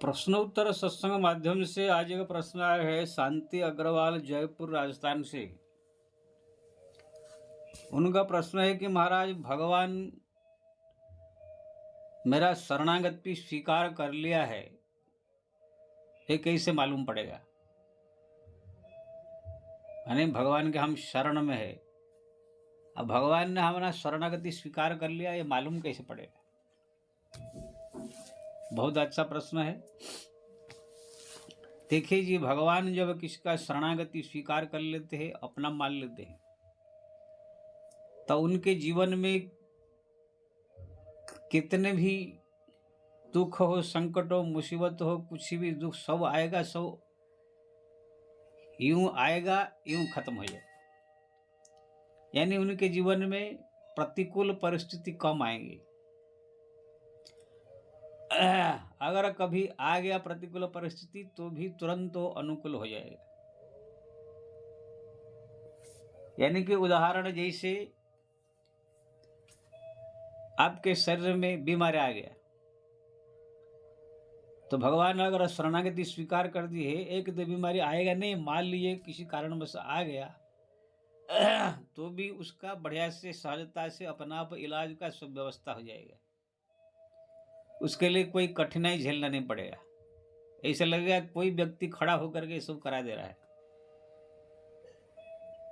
प्रश्नोत्तर सत्संग माध्यम से आज एक प्रश्न आया है शांति अग्रवाल जयपुर राजस्थान से। उनका प्रश्न है कि महाराज भगवान मेरा शरणागति स्वीकार कर लिया है, ये कैसे मालूम पड़ेगा? यानी भगवान के हम शरण में है, अब भगवान ने हमारा शरणागति स्वीकार कर लिया, ये मालूम कैसे पड़ेगा? बहुत अच्छा प्रश्न है। देखिए जी, भगवान जब किसका शरणागति स्वीकार कर लेते हैं, अपना मान लेते हैं, तो उनके जीवन में कितने भी दुख हो, संकट हो, मुसीबत हो, कुछ भी दुख सब आएगा, सब यूं आएगा यूं खत्म हो जाएगा। यानी उनके जीवन में प्रतिकूल परिस्थिति कम आएंगी। अगर कभी आ गया प्रतिकूल परिस्थिति तो भी तुरंत वो अनुकूल हो जाएगा। यानी कि उदाहरण जैसे आपके शरीर में बीमारी आ गया, तो भगवान अगर शरणागति स्वीकार कर दी है, एक दो बीमारी आएगा नहीं, मान लीजिए किसी कारणवश आ गया तो भी उसका बढ़िया से सहजता से अपना आप इलाज का सब व्यवस्था हो जाएगा। उसके लिए कोई कठिनाई झेलना नहीं पड़ेगा। ऐसा लगेगा कोई व्यक्ति खड़ा होकर के सब करा दे रहा है।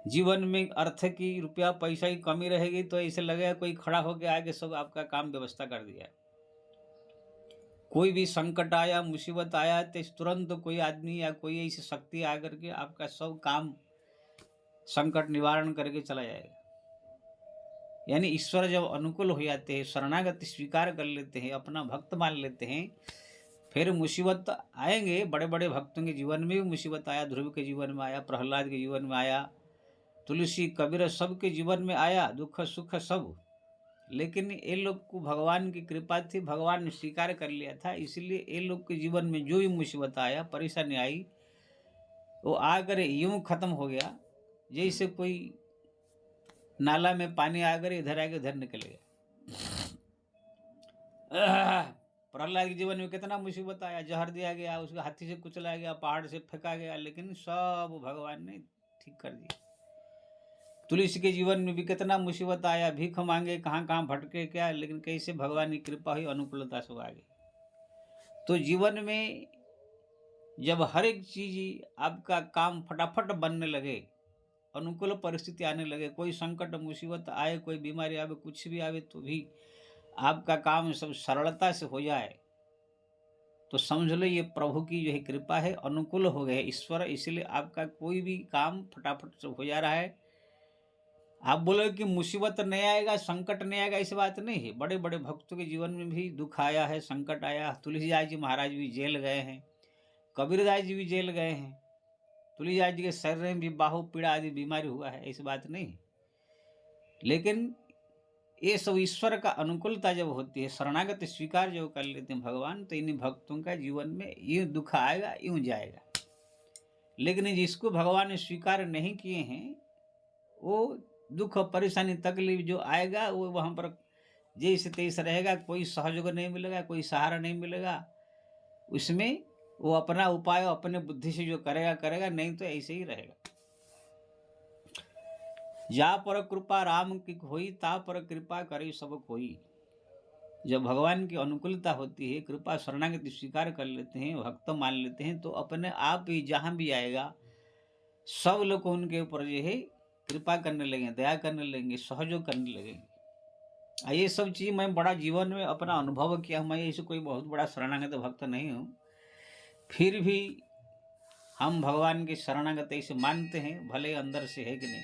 जीवन में अर्थ की रुपया पैसा की कमी रहेगी तो ऐसे लगेगा कोई खड़ा होकर आगे सब आपका काम व्यवस्था कर दिया। कोई भी संकट आया, मुसीबत आया तो तुरंत कोई आदमी या कोई ऐसी शक्ति आकर के आपका सब काम संकट निवारण करके चला जाएगा। यानी ईश्वर जब अनुकूल हो जाते हैं, शरणागति स्वीकार कर लेते हैं, अपना भक्त मान लेते हैं, फिर मुसीबत आएंगे। बड़े बड़े भक्तों के जीवन में भी मुसीबत आया, ध्रुव के जीवन में आया, प्रहलाद के जीवन में आया, तुलसी कबीर सबके जीवन में आया, दुख सुख सब। लेकिन ये लोग को भगवान की कृपा थी, भगवान ने स्वीकार कर लिया था, इसलिए ये लोग के जीवन में जो भी मुसीबत आया, परेशानी आई, वो आकर यूं खत्म हो गया जैसे कोई नाला में पानी आकर इधर आके उधर निकल गया। प्रहलाद के जीवन में कितना मुसीबत आया, जहर दिया गया, उसको हाथी से कुचला गया, पहाड़ से फेंका गया, लेकिन सब भगवान ने ठीक कर दिया। तुलसी के जीवन में भी कितना मुसीबत आया, भीख मांगे, कहाँ कहाँ भटके क्या, लेकिन कैसे भगवान की कृपा हुई, अनुकूलता से आ गई। तो जीवन में जब हर एक चीज आपका काम फटाफट बनने लगे, अनुकूल परिस्थिति आने लगे, कोई संकट मुसीबत आए, कोई बीमारी आवे, कुछ भी आवे, तो भी आपका काम सब सरलता से हो जाए, तो समझ लो ये प्रभु की जो है कृपा है, अनुकूल हो गए ईश्वर, इसलिए आपका कोई भी काम फटाफट से हो जा रहा है। आप बोले कि मुसीबत नहीं आएगा, संकट नहीं आएगा, ऐसी बात नहीं है। बड़े बड़े भक्तों के जीवन में भी दुख आया है, संकट आया। तुलसीदास जी महाराज भी जेल गए हैं, कबीरदास जी भी जेल गए हैं, तुलसीदास जी के शरीर में भी बाहु पीड़ा आदि बीमारी हुआ है, ऐसी बात नहीं। लेकिन ये सब ईश्वर का अनुकूलता जब होती है, शरणागति स्वीकार जब कर लेते हैं भगवान, तो इन भक्तों का जीवन में यूं दुख आएगा यूं जाएगा। लेकिन जिसको भगवान ने स्वीकार नहीं किए हैं, वो दुख परेशानी तकलीफ जो आएगा वो वहाँ पर जैसे तैसे रहेगा, कोई सहयोग नहीं मिलेगा, कोई सहारा नहीं मिलेगा। उसमें वो अपना उपाय अपने बुद्धि से जो करेगा करेगा, नहीं तो ऐसे ही रहेगा। जा पर कृपा राम की होई, ता पर कृपा करे सब कोई। जब भगवान की अनुकूलता होती है, कृपा शरणागति स्वीकार कर लेते हैं, भक्त मान लेते हैं, तो अपने आप ही जहाँ भी आएगा सब लोग उनके ऊपर जो है कृपा करने लगेंगे, दया करने लगेंगे, सहयोग करने लगेंगे। ये सब चीज़ मैं बड़ा जीवन में अपना अनुभव किया। मैं ऐसे कोई बहुत बड़ा शरणागत भक्त नहीं हूँ, फिर भी हम भगवान के शरणागत ऐसे मानते हैं, भले अंदर से है कि नहीं।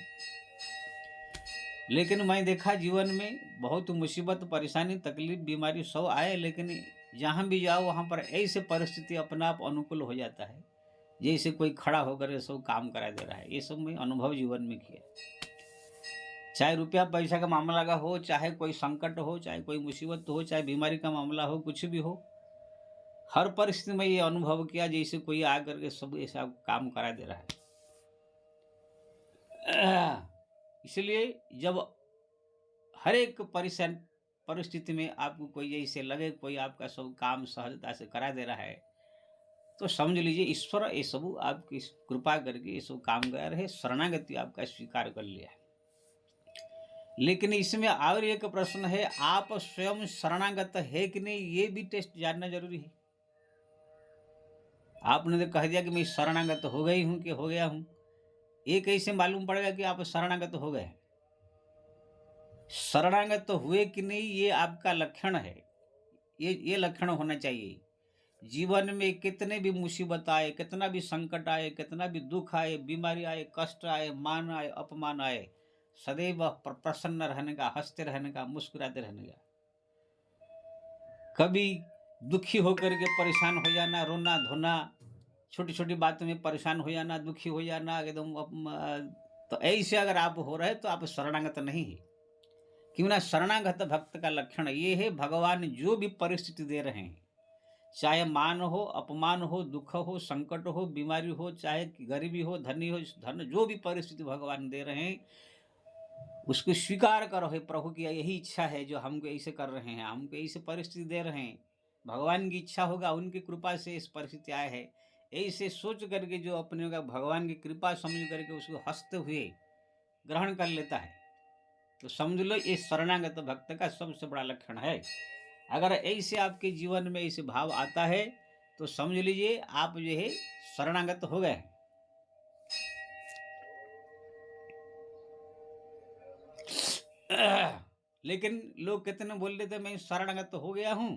लेकिन मैं देखा जीवन में बहुत मुसीबत, परेशानी, तकलीफ, बीमारी सब आए, लेकिन जहाँ भी जाओ वहाँ पर ऐसे परिस्थिति अपना आप अनुकूल हो जाता है जैसे कोई खड़ा होकर ये सब काम करा दे रहा है। ये सब मैं अनुभव जीवन में किया। चाहे रुपया पैसा का मामला का हो, चाहे कोई संकट हो, चाहे कोई मुसीबत हो, चाहे बीमारी का मामला हो, कुछ भी हो, हर परिस्थिति में ये अनुभव किया जैसे कोई आकर के सब ऐसा काम करा दे रहा है। इसलिए जब हर एक परिस्थिति में आपको कोई जैसे लगे कोई आपका सब काम सहजता से करा दे रहा है, तो समझ लीजिए ईश्वर ये सब आपकी कृपा करके ये सब काम कर रहे, शरणागति आपका स्वीकार कर लिया है। लेकिन इसमें और एक प्रश्न है, आप स्वयं शरणागत है कि नहीं, ये भी टेस्ट जानना जरूरी है। आपने तो कह दिया कि मैं शरणागत हो गई हूं कि हो गया हूं, ये कैसे मालूम पड़ेगा कि आप शरणागत हो गए? शरणागत हुए कि नहीं ये आपका लक्षण है, ये लक्षण होना चाहिए। जीवन में कितने भी मुसीबत आए, कितना भी संकट आए, कितना भी दुख आए, बीमारी आए, कष्ट आए, मान आए, अपमान आए, सदैव प्रसन्न रहने का, हंसते रहने का, मुस्कुराते रहने का। कभी दुखी होकर के परेशान हो जाना, रोना धोना, छोटी छोटी बातों में परेशान हो जाना, दुखी हो जाना एकदम तो ऐसे अगर आप हो रहे तो आप शरणागत नहीं है। क्यों ना? शरणागत भक्त का लक्षण ये है, भगवान जो भी परिस्थिति दे रहे हैं, चाहे मान हो, अपमान हो, दुख हो, संकट हो, बीमारी हो, चाहे गरीबी हो, धनी हो, धन, जो भी परिस्थिति भगवान दे रहे हैं उसको स्वीकार करो। है प्रभु की यही इच्छा है जो हमको ऐसे कर रहे हैं, हमको ऐसे परिस्थिति दे रहे हैं, भगवान की इच्छा होगा, उनकी कृपा से इस परिस्थिति आए है, ऐसे सोच करके जो अपने का भगवान की कृपा समझ करके उसको हंसते हुए ग्रहण कर लेता है, तो समझ लो ये शरणागत भक्त का सबसे बड़ा लक्षण है। अगर ऐसे आपके जीवन में ऐसे भाव आता है तो समझ लीजिए आप जो है शरणागत हो गए। लेकिन लोग कितने बोल देते मैं शरणागत हो गया हूं,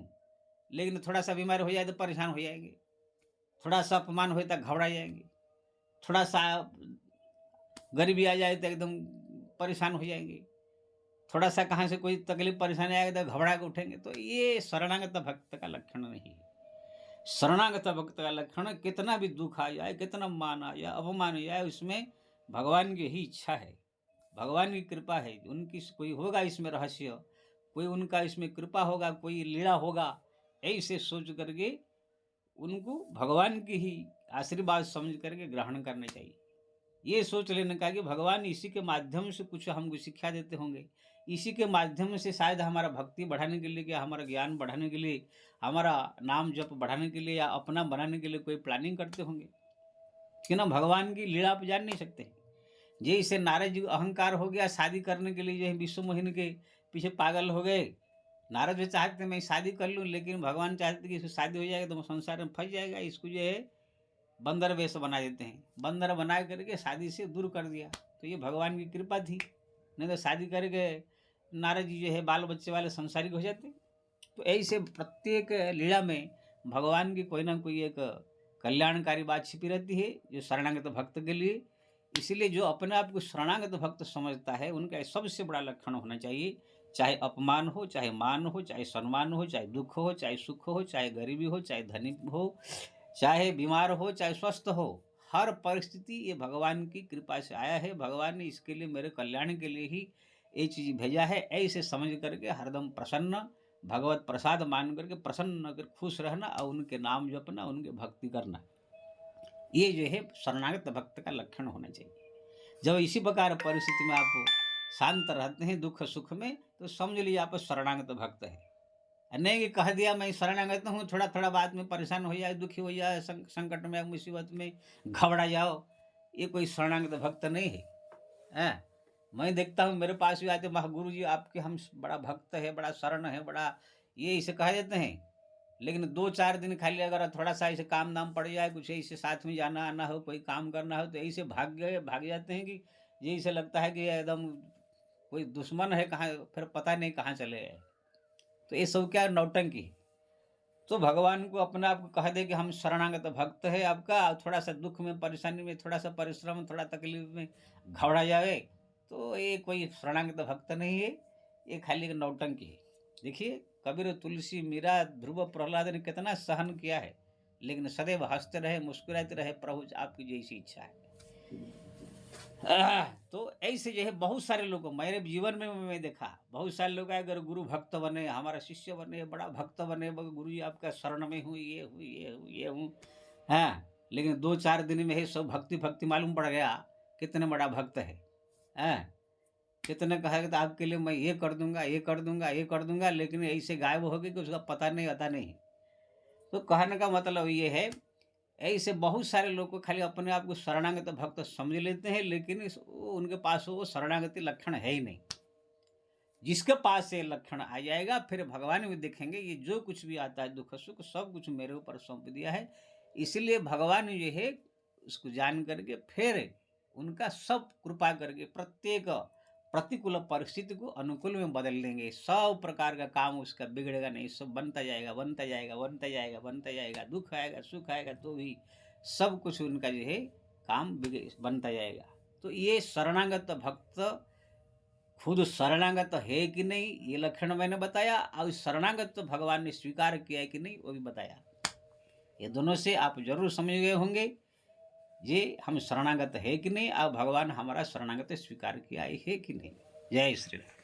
लेकिन थोड़ा सा बीमार हो जाए तो परेशान हो जाएंगे, थोड़ा सा अपमान हो तो घबरा जाएंगे, थोड़ा सा गरीबी आ जाए तो एकदम परेशान हो जाएंगे, थोड़ा सा कहाँ से कोई तकलीफ परेशानी आएगा तो घबरा के उठेंगे। तो ये शरणागत भक्त का लक्षण नहीं है। शरणागत भक्त का लक्षण कितना भी दुख आ जाए, कितना मान आ जाए, अपमान आ जाए, उसमें भगवान की ही इच्छा है, भगवान की कृपा है, उनकी कोई होगा इसमें रहस्य, कोई उनका इसमें कृपा होगा, कोई लीला होगा, ऐसे सोच करके उनको भगवान की ही आशीर्वाद समझ करके ग्रहण करना चाहिए। ये सोच लेने का कि भगवान इसी के माध्यम से कुछ हमको शिक्षा देते होंगे, इसी के माध्यम से शायद हमारा भक्ति बढ़ाने के लिए, या हमारा ज्ञान बढ़ाने के लिए, हमारा नाम जप बढ़ाने के लिए, या अपना बनाने के लिए कोई प्लानिंग करते होंगे। कि ना भगवान की लीला आप जान नहीं सकते। जैसे नारद जी अहंकार हो गया, शादी करने के लिए जो है विश्व मोहिनी के पीछे पागल हो गए। नारद भी चाहते मैं शादी कर लूँ, लेकिन भगवान चाहते कि इसको शादी हो जाएगा तो संसार में फंस जाएगा, इसको जो है बंदर वेश बना देते हैं, बंदर बना करके शादी से दूर कर दिया। तो ये भगवान की कृपा थी, नहीं तो शादी करके नारद जी जो है बाल बच्चे वाले संसारिक हो जाते। तो ऐसे प्रत्येक लीला में भगवान की कोई ना कोई एक कल्याणकारी बात छिपी रहती है जो शरणागत भक्त के लिए। इसलिए जो अपने आप को शरणागत भक्त समझता है उनका सबसे बड़ा लक्षण होना चाहिए, चाहे अपमान हो, चाहे मान हो, चाहे सम्मान हो, चाहे दुख हो, चाहे सुख हो, चाहे गरीबी हो, चाहे धनी हो, चाहे बीमार हो, चाहे स्वस्थ हो, हर परिस्थिति ये भगवान की कृपा से आया है, भगवान ने इसके लिए मेरे कल्याण के लिए ही ये चीज भेजा है, ऐसे समझ करके हरदम प्रसन्न भगवत प्रसाद मान करके प्रसन्न होकर खुश रहना और उनके नाम जपना, उनके भक्ति करना, ये जो है शरणागत भक्त का लक्षण होना चाहिए। जब इसी प्रकार परिस्थिति में आप शांत रहते हैं दुख सुख में, तो समझ लीजिए आप शरणागत भक्त है। नहीं कि कह दिया मैं शरणागत हूँ, थोड़ा थोड़ा बात में परेशान हो जाए, दुखी हो जाए, संकट में मुसीबत में घबरा जाओ, ये कोई शरणागत भक्त नहीं है। हैं? मैं देखता हूँ मेरे पास भी आते महागुरु जी आपके हम बड़ा भक्त है, बड़ा शरण है, बड़ा ये इसे कह देते हैं। लेकिन 2-4 दिन खाली अगर थोड़ा सा ऐसे काम नाम पड़ जाए, कुछ ऐसे साथ में जाना आना हो, कोई काम करना हो, तो ऐसे भाग जाते हैं कि जैसे लगता है कि एकदम कोई दुश्मन है, कहाँ फिर पता नहीं कहाँ चले गए। तो ये सब क्या नौटंकी है। तो भगवान को अपने आप को कह दे कि हम शरणागत भक्त है आपका, थोड़ा सा दुख में परेशानी में, थोड़ा सा परिश्रम, थोड़ा तकलीफ में घबरा जाए, तो ये कोई शरणागत भक्त नहीं है, ये खाली एक नौटंकी है। देखिए कबीर, तुलसी, मीरा, ध्रुव, प्रहलाद ने कितना सहन किया है, लेकिन सदैव हंसते रहे, मुस्कुराते रहे, प्रभु आपकी जैसी इच्छा है। तो ऐसे जो है बहुत सारे लोग मेरे जीवन में मैं देखा, बहुत सारे लोग अगर गुरु भक्त बने, हमारा शिष्य बने, बड़ा भक्त बने, गुरु जी आपका शरण में हूँ, ये हूँ, ये हूँ, ये हूँ, हाँ, लेकिन 2-4 दिन में ही सब भक्ति भक्ति मालूम पड़ गया कितने बड़ा भक्त है। हाँ, कितने कहा कि आपके लिए मैं ये कर दूंगा, ये कर दूंगा, ये कर दूंगा, लेकिन ऐसे गायब हो गए कि उसका पता नहीं, आता नहीं। तो कहने का मतलब ये है, ऐसे बहुत सारे लोग को खाली अपने आप को शरणागत भक्त समझ लेते हैं, लेकिन उनके पास वो शरणागति लक्षण है ही नहीं। जिसके पास ये लक्षण आ जाएगा, फिर भगवान भी देखेंगे ये जो कुछ भी आता है दुख सुख सब कुछ मेरे ऊपर सौंप दिया है। इसलिए भगवान जो है उसको जान करके फिर उनका सब कृपा करके प्रत्येक प्रतिकूल परिस्थिति को अनुकूल में बदल देंगे। सब प्रकार का काम उसका बिगड़ेगा नहीं, सब बनता जाएगा, बनता जाएगा, बनता जाएगा, बनता जाएगा। दुख आएगा, सुख आएगा तो भी सब कुछ उनका जो है काम बनता जाएगा। तो ये शरणागत भक्त खुद शरणागत है कि नहीं ये लक्षण मैंने बताया, और शरणागत तो भगवान ने स्वीकार किया है कि नहीं वो भी बताया। ये दोनों से आप जरूर समझ गए होंगे ये हम शरणागत है कि नहीं, और भगवान हमारा शरणागत स्वीकार किया है कि नहीं। जय श्री राम।